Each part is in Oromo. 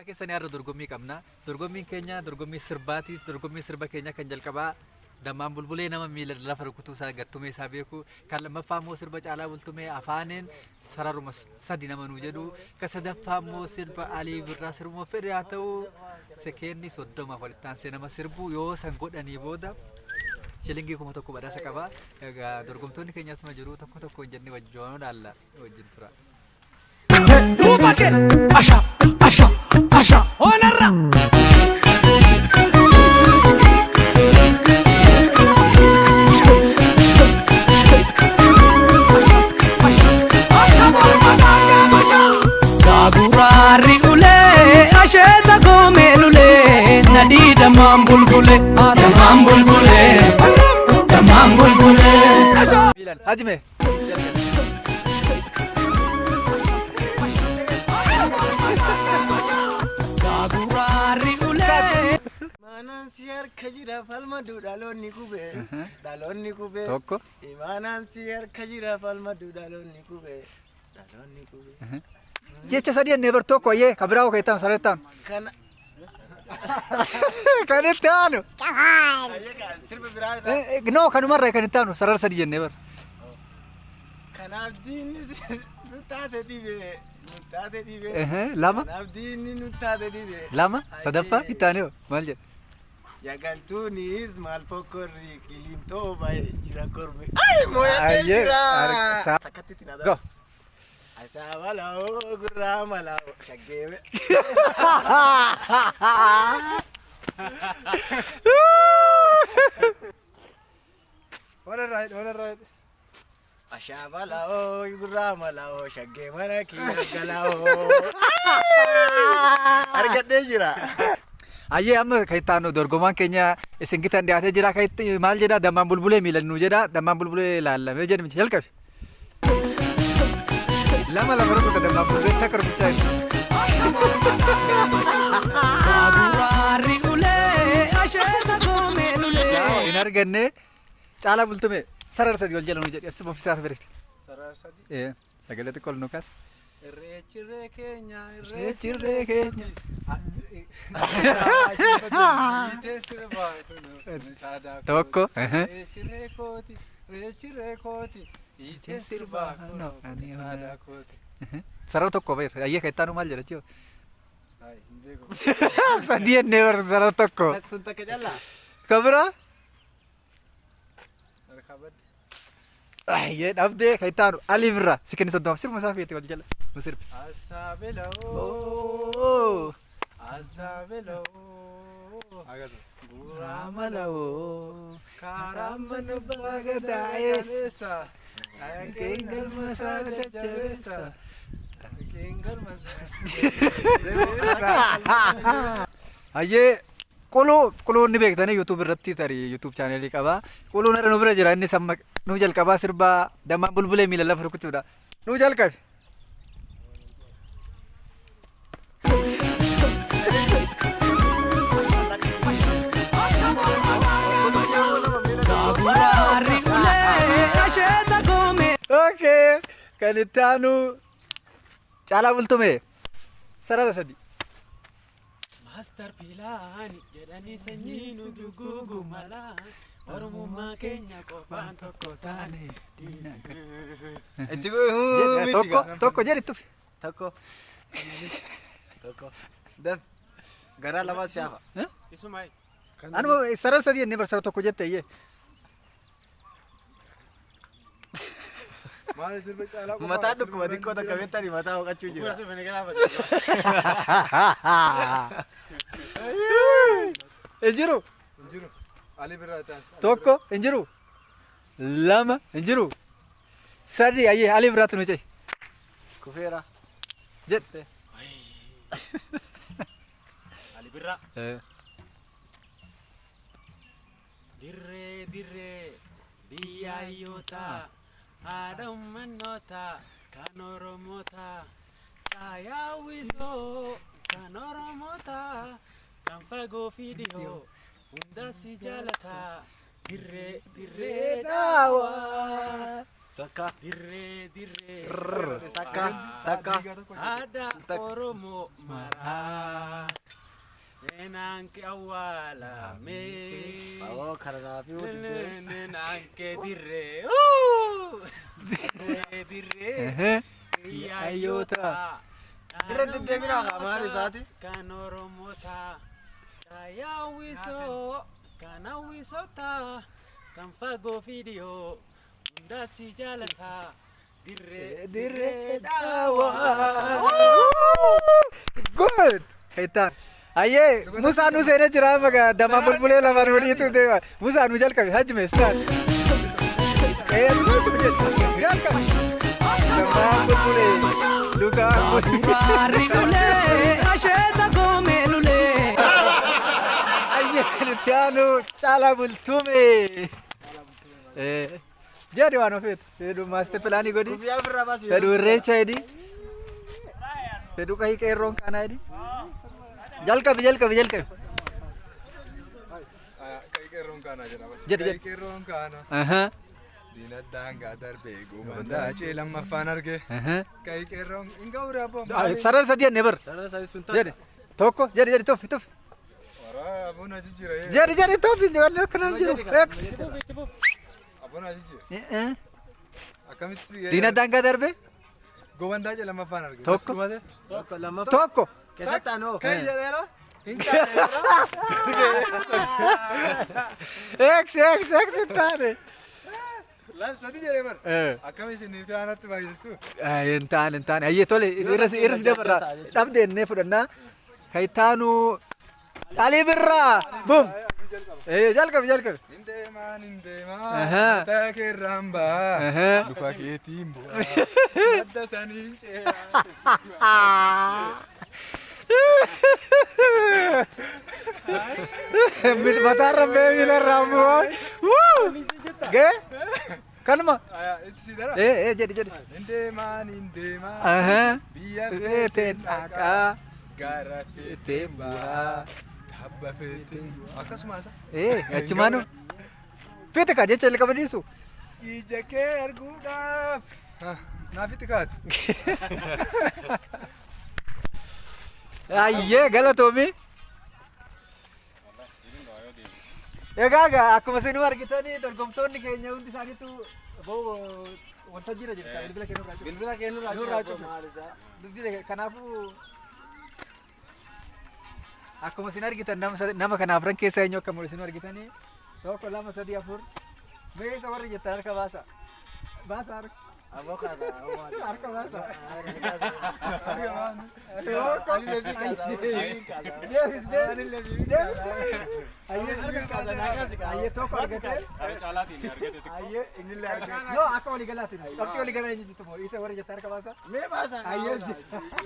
Keessanii har'a dorgommii qabna. Dorgommiin keenya dorgommii sirbaatis. Dorgommii sirba keenya kan jalqabaa dammaan bulbulee nama miila lafa rukutuu isaa gattumee isaa beeku. Kan lammaffaa immoo sirba caalaa bultumee afaaniin sararuma sadi nama nuu jedhu. Kan sadaffaa immoo sirba Alii Birraa sirbuma fedhe haa ta'u sekeenni 30 walitti aansee nama sirbu yoo san godhanii booda shilingii 1000 badhaasa qaba. Egaa dorgomtoonni keenya asuma jiru tokko tokko hin jenne wajjin dhaalla wajjin tura. Asha, asha, asha, onarra. Gagurari ule, asheta komelule, nadida mambulbule, mambulbule, mambulbule. Milan, hajme. Siyar kajira falma du dalonni kube Tokko. Imanan siyar kajira falma du dalonni kube Jecha sadii never tokko ye kabiraawo keetan saretan. Kana Kanitaanu. ayyakan sirba birada No kanumarra kanitaanu sarar sadii jenne bar. kanabdini nutate dibe Lama. kanabdini nutate dibe Lama sadaffa ittaaneo maal jedhe. Yagaltunis mal pokorri kilinto bae jira korme ay moyate Ayye, jira takati tinada Go. asabalao guramalao shagebe All right. Ashabalao guramalao shagemana kigalao argadde jira Ayyee amma kayitaanu dorgomaan keenya isin gitan dhiyaatee jira kayitti maal jedha dammaan bulbulee miilannu jedha dammaan bulbulee laallamee jedhame jalqabe. Lama rukuta dammaan bulbulee takka rukuchaa jiru. Gagurari ule, asheta komelule. Hin arganne caalaa bultume sarar sadii wal jala nu jedhe asuma ofiisaaf birete. Sarar sadi Sagalee xiqqoo nu kaas. Irreechirree keenya Reechirree keenya. Tokko. Reechirree kooti Iitee sirbaa kunoo saadaa kooti Sarar tokko bayir ayyee kayitaanu maal jedha chiyo. Ay hindeego Sadii ennee bar sarar tokko. sun takka callaa Kabira. harkabad Ayyee dhabdee kayitaanu Alii Birraa si kenni soddoma sirma isaa feete wal jala nu sirbi. Asaabeloo Asaabeloo Guramalao Karaman bagadaesa Kengal masa jajabesa Kengal masa Ayyee quluu ni beektanii YouTube irratti tarii YouTube chaaneelii qaba. Quluun irra nu bira jira inni samma nu jalqabaa sirbaa dammaan bulbulee miila lafa rukutuudha. Nu jalqabe. Gagurari ule, asheta komelule. Okay. Kan itti aanu caalaa bultume sarara sadii. Master Pilani jedhanii sanyii nu duguugu mala Oromummaa keenya qofaan tokko taane Itti Tokko jedhi tufi. Tokko Daf Garaa lama siyaafa Isumaayi Anu sarar sadii ennee bar sarar tokko jette iyyee. Maal sirba caalaa mataa dhukkuma xiqqoo takka beektanii mataa hooqachuu jira Gurra sirba galaa Injiru. Injiru Ali Birraa ta'an Tokko injiru. Lama injiru. Sadii ayyee Alii Birraatti nu ce'i. kufeera Jette. Ali Birraa Dirree biyyaayyoota haadha uummannoota kan Oromoota Kaayaa wisoo kan Oromoota kan fagoo fi dhihoo hunda si jaalata dirree daawaa Takka dirree takka. Aadaa Oromoo maraa seenaan kee awwaalamee. Awoo karaa fi Seenaan kee dirree dirree Biyyaayyoota. Dirree deddeebiidhaa kaa maal isaati? kan Oromoota kaayyaawwisoo kan hawwisoota kan fagoo fiidiyoo hundaa si jaalata dirree dhaawaa. Good. Kaitan. Aye, Musa nu sene jira maga dama bulbule la maru di tu de. Musa nu jal kabi haj mein start. Nu tu jal kabi. Dama bulbule. Luka Adurari ule asheta gome lule. Aye, tianu chala bultume. Jadi wano fit. Fedu master pelani godi. Kufiyaa ofirraa baasu. Fedu recha edi. Fedu kai kai rong kana edi. Jal kabi. Kaikeroon kana jedhama. Jedhi. Kaikeroon kana Aha. diinadhaan darbee gubandaa cee lammaffaan arge. Kaikeroon hin ga'uudhaaf Sarar sadi never. Sarara sadii sun Jadi. Tokko, jadi tofi. Waraa abboon achi jira. Jadi tofi wala kana jiru. X. Abboon achi jira. Akkamitti Dina danga darbe? gubandaa cee lammaffaan arge. Tokko. tokko lammaffaa. Tokko. Keessatti aanoo. Kai jedheera. X taane. Sadi jedhee bar. Eh. Akkami isin fi aanatti baay'istu. Hin taane. Ayyee tole irras dabarra. Dhabde ennee fudhannaa. Kayitaanu alii birraa. Bum. Jalqabi. Hin deemaa. Aha. Mataa keerraan baa. Aha. Luka keetiin bu'aa. Madda sanii ceeraa. Mataa rabbee miila raamuun. Gee? Kanuma. Itti si dara. Jedhi. Hin deemaa. Aha. Biyya Feeteen dhaqaa. Gara Feeteen bu'aa. tabba feeteen bu'aa. Akkasumas Achumaanu. Feete kaa jecha illee qabaniisu. ija kee arguudhaaf naaf itti kaatu. Ayyee galatoomi. Egaa akkuma isin argitanii dorgomtoonni keenya hundi isaaniitu waltajjiirra jirta. Bilbila kennurraa cufu. Kanaafuu akkuma isin argitan nama kanaaf ran keessa eenyu akka isin argitanii tokko lama sadii afur beeksa warri jettan harka baasa. Baasa harka. Harka baasa. Ayyee tokko argatee. Ayyee innillee argatee. Yoo akka walii galaatiin. Qabxii walii galaa eenyu jirtu moo isa warri jettan harka baasa. Mee baasa. Ayyee.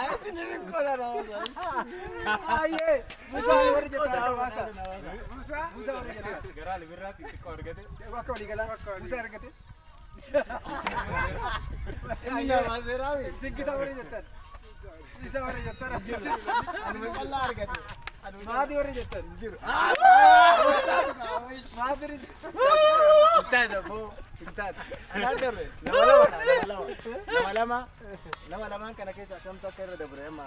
Ayyee sinni kola Ayyee. Musa warri jettan harka baasa. Musa warri jettan. Garaa libirraatti xiqqoo argate. Akka walii galaa. Musa argatee. Inni maaseeraawi. Siggita warri jettan. Isa warri jettan. Anuma qal'aa argate. Maatii warri jettan jiru. Maatii Intaata boo. Intaata. Anaa darbe. Nama lamaan kana keessa akkamtu akka irra dabre amma.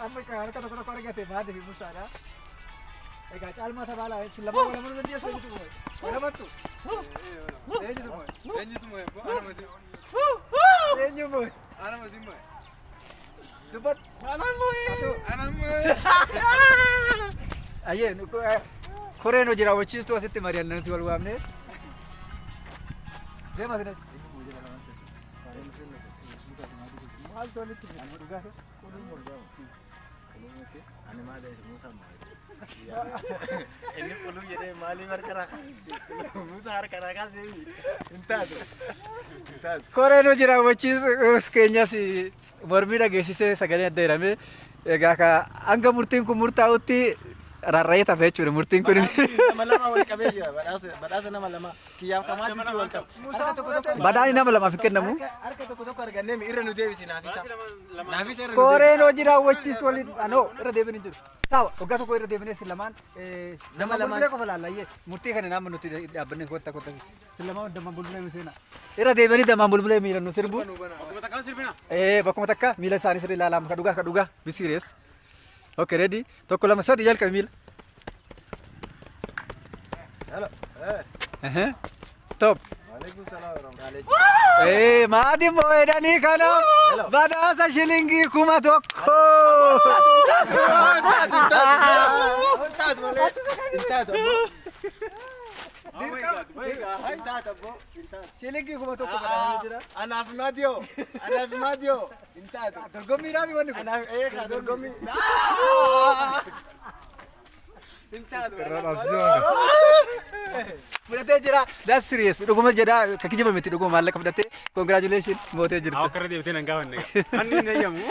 amma harka tokko argate maatii fi musaadha. Egaa caalmaa tapaalaa lama wala mana dandii asoo jitu mooy. Wala mattu. Eenyutu mooy. Eenyutu mooy? Anama si. Eenyu mooy. Anama si mooy. Dubat. Anama mooy. Ayyee koreen hojii raawwachiistuu asitti mari'annaa nuti wal waamne. Deemaa sinatti. Maaltu walitti jira? Dhugaa fi Ani maal Musa maal. Inni quluu jedhee maaliif harka raaka? Musa harka raakaa seebi. Intaatu. koreen hojii raawwachiisuu keenyas mormii dhageessisee sagalee adda hiramee egaa hanga murtiin kun murtaa'utti rarra'ee tafe jechuudha murtiin kun. Nama lama wal qabee jira. Badhaasa nama lama. Kiyyaaf kamaatti wal qabu. Badhaasni nama lamaaf hin kennamu. Harka tokko tokko argannee irra nu deebisi naafisa. Naafisa irra nu deebisi. Kooreen hojii raawwachiistu waliin anoo irra deebiin hin jiru. Sawa waggaa tokko irra deebinee si lamaan Nama lamaan. bulbulee qofa laallayyee murtii kana nama nuti dhaabbannee kotta kotta si lamaan dammaan bulbulee nu seena. Irra deebianii dammaan bulbulee miila nu sirbu. Bakkuma takkaan sirbina. Bakkuma takka miila isaanii sirrii ilaalamu ka dhugaa bisirees. Okay ready tokko lama sadi jalqabe miila. Hello. Stop. Waalaikum salaam warahmatullahi. Maadhi moo'edanii kana badhaasa shilingii 1,000. Intaatu malee. Intaatu abbo. Intaatu abbo. Intaatu. Shilingii 1,000 badhaasa jira. Anaaf maadiyoo. Anaaf maadiyoo. Intaatu. Dorgommiidhaan wanni kun. Anaaf dorgommii. Intaatu. Irra dhabsisuun. Fudhatee jira. That's serious. Dhuguma jedhaa ka kijibametti dhuguma maallaqa fudhatee congratulations mootee jirti. Akka irra deebitee nan gaafanne. Anni hin eeyyamu.